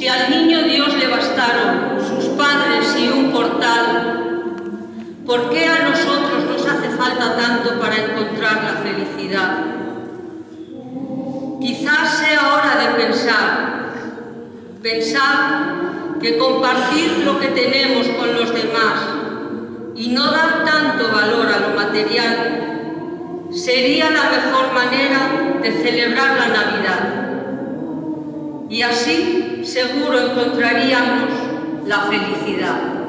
Si al niño Dios le bastaron sus padres y un portal, ¿por qué a nosotros nos hace falta tanto para encontrar la felicidad? Quizás sea hora de pensar que compartir lo que tenemos con los demás y no dar tanto valor a lo material sería la mejor manera de celebrar la Navidad. Y así seguro encontraríamos la felicidad.